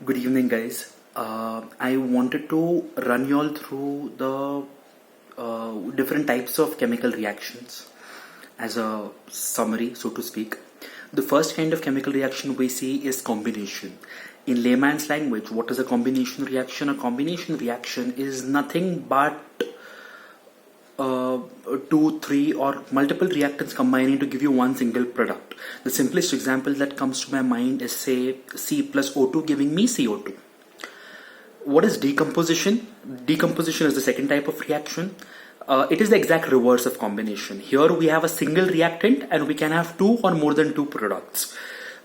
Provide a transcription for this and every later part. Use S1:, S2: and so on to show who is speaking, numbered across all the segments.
S1: Good evening, guys. I wanted to run you all through the different types of chemical reactions as a summary, so to speak. The first kind of chemical reaction we see is combination. In layman's language, what is a combination reaction? A combination reaction is nothing but two, three, or multiple reactants combining to give you one single product. The simplest example that comes to my mind is, say, C plus O2 giving me CO2. What is decomposition? Decomposition is the second type of reaction. It is the exact reverse of combination. Here we have a single reactant and we can have two or more than two products.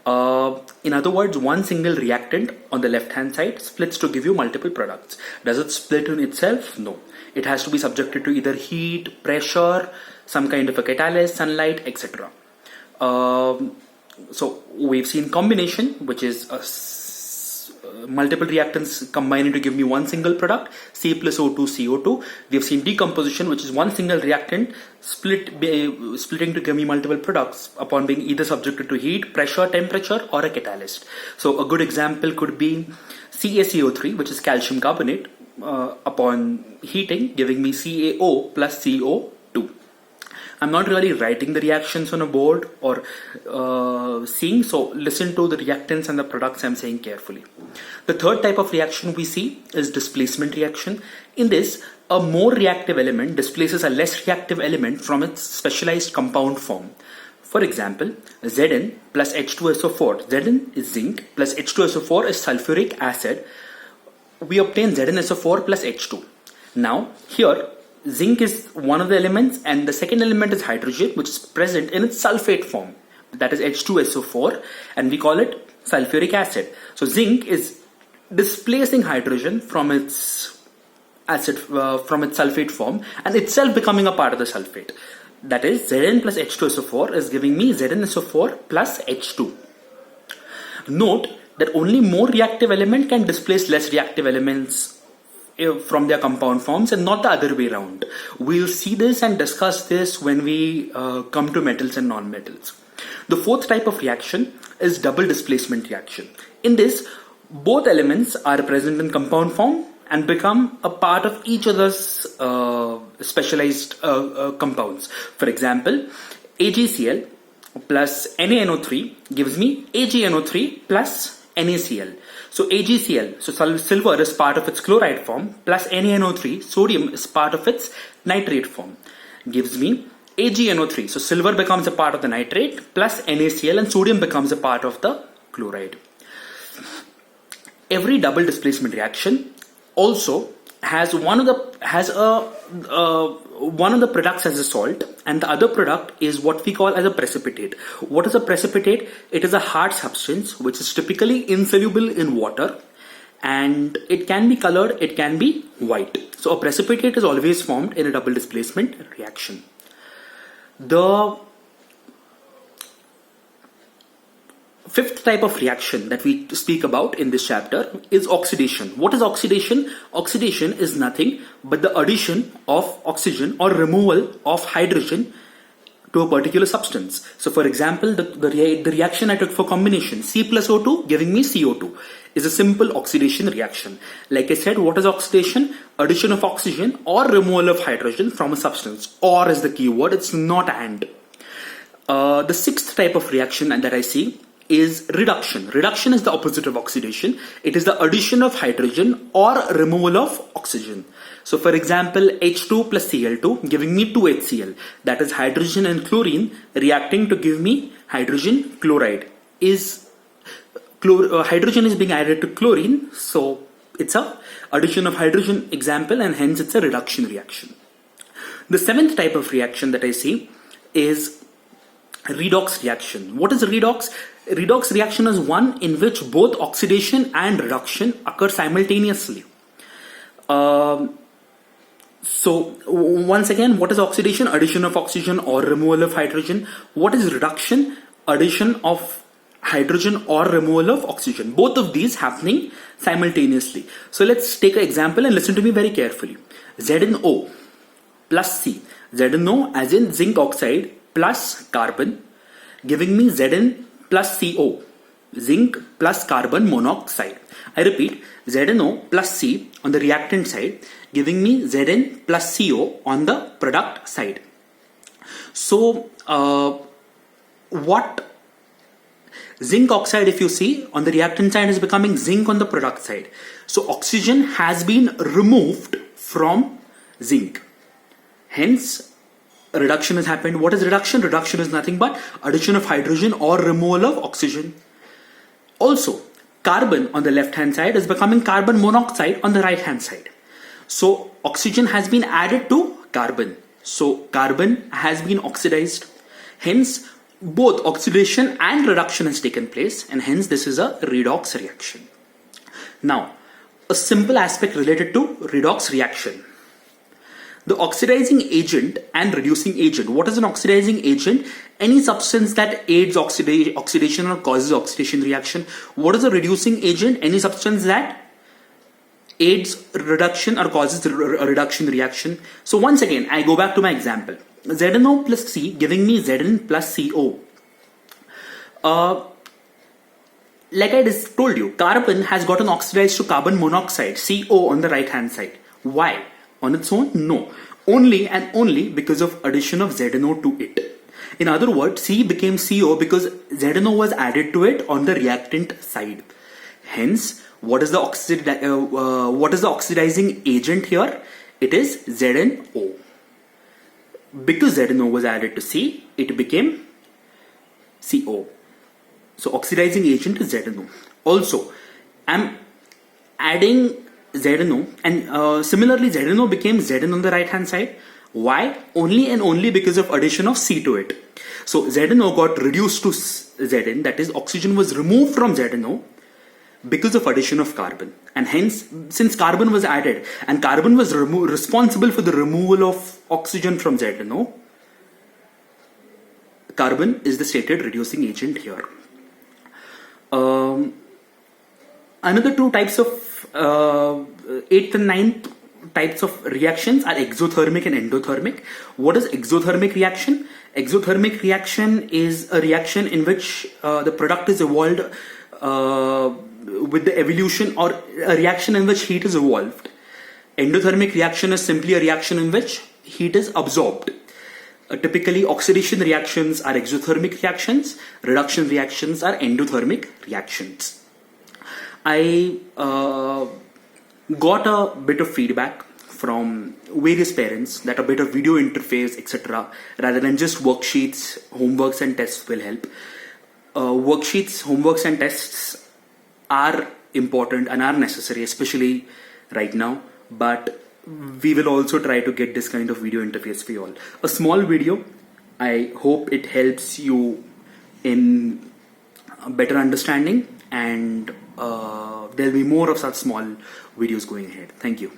S1: In other words, one single reactant on the left hand side splits to give you multiple products. Does it split in itself? No. It has to be subjected to either heat, pressure, some kind of a catalyst, sunlight, etc. So we've seen combination, which is multiple reactants combining to give me one single product, C plus O2 CO2. We have seen decomposition, which is one single reactant splitting to give me multiple products upon being either subjected to heat, pressure, temperature, or a catalyst. So a good example could be CaCO3, which is calcium carbonate, upon heating giving me CaO plus CO2. I'm not really writing the reactions on a board or seeing, so listen to the reactants and the products I'm saying carefully. The third type of reaction we see is displacement reaction. In this, a more reactive element displaces a less reactive element from its specialized compound form. For example, Zn plus H2SO4. Zn is zinc plus H2SO4 is sulfuric acid. We obtain ZnSO4 plus H2. Now, here, zinc is one of the elements and the second element is hydrogen, which is present in its sulfate form. That is H2SO4 and we call it sulfuric acid. So, zinc is displacing hydrogen from its sulfate form and itself becoming a part of the sulfate. That is, Zn plus H2SO4 is giving me ZnSO4 plus H2. Note that only more reactive element can displace less reactive elements from their compound forms and not the other way around. We'll see this and discuss this when we come to metals and non-metals. The fourth type of reaction is double displacement reaction. In this, both elements are present in compound form and become a part of each other's specialized compounds. For example, AgCl plus NaNO3 gives me AgNO3 plus NaCl. So AgCl, so silver is part of its chloride form, plus NaNO3, sodium is part of its nitrate form, gives me AgNO3. So silver becomes a part of the nitrate, plus NaCl, and sodium becomes a part of the chloride. Every double displacement reaction also has one of the products as a salt and the other product is what we call as a precipitate. What is a precipitate? It is a hard substance which is typically insoluble in water and it can be colored, it can be white. So a precipitate is always formed in a double displacement reaction. The fifth type of reaction that we speak about in this chapter is oxidation. What is oxidation? Oxidation is nothing but the addition of oxygen or removal of hydrogen to a particular substance. So for example, the reaction I took for combination, C plus O2 giving me CO2, is a simple oxidation reaction. Like I said, what is oxidation? Addition of oxygen or removal of hydrogen from a substance. Or is the key word, it's not and. The sixth type of reaction that I see is reduction. Reduction is the opposite of oxidation. It is the addition of hydrogen or removal of oxygen. So for example, H2 plus Cl2 giving me 2HCl. That is hydrogen and chlorine reacting to give me hydrogen chloride. Hydrogen is being added to chlorine, so it's a addition of hydrogen example and hence it's a reduction reaction. The seventh type of reaction that I see is redox reaction. What is redox? Redox reaction is one in which both oxidation and reduction occur simultaneously. So once again, what is oxidation? Addition of oxygen or removal of hydrogen. What is reduction? Addition of hydrogen or removal of oxygen. Both of these happening simultaneously. So let's take an example and listen to me very carefully. ZnO plus C. ZnO as in zinc oxide plus carbon giving me Zn plus CO. zinc plus carbon monoxide. I repeat, ZnO plus C on the reactant side, giving me Zn plus CO on the product side. So, what zinc oxide, if you see, on the reactant side is becoming zinc on the product side. So, oxygen has been removed from zinc. Hence, reduction has happened. What is reduction? Reduction is nothing but addition of hydrogen or removal of oxygen. Also, carbon on the left hand side is becoming carbon monoxide on the right hand side. So, oxygen has been added to carbon. So, carbon has been oxidized. Hence, both oxidation and reduction has taken place, and hence this is a redox reaction. Now, a simple aspect related to redox reaction. The oxidizing agent and reducing agent. What is an oxidizing agent? Any substance that aids oxidation or causes oxidation reaction. What is a reducing agent? Any substance that aids reduction or causes a reduction reaction. So once again, I go back to my example. ZnO plus C giving me Zn plus CO. Like I just told you, carbon has gotten oxidized to carbon monoxide, CO on the right hand side. Why? On its own? No. Only and only because of addition of ZnO to it. In other words, C became CO because ZnO was added to it on the reactant side. Hence, what is the oxidizing agent here? It is ZnO. Because ZnO was added to C, it became CO. So oxidizing agent is ZnO. Also, I'm adding ZnO, and similarly ZnO became Zn on the right hand side. Why? Only and only because of addition of C to it. So ZnO got reduced to Zn, that is, oxygen was removed from ZnO because of addition of carbon. And hence, since carbon was added and carbon was responsible for the removal of oxygen from ZnO, carbon is the stated reducing agent here. Another two types of 8th and 9th types of reactions are exothermic and endothermic. What is exothermic reaction? Exothermic reaction is a reaction in which the product is evolved with the evolution, or a reaction in which heat is evolved. Endothermic reaction is simply a reaction in which heat is absorbed. Typically, oxidation reactions are exothermic reactions, reduction reactions are endothermic reactions. I got a bit of feedback from various parents that a bit of video interface, etc., rather than just worksheets, homeworks and tests will help. Worksheets, homeworks and tests are important and are necessary, especially right now, but we will also try to get this kind of video interface for you all. A small video, I hope it helps you in better understanding, and there'll be more of such small videos going ahead. Thank you.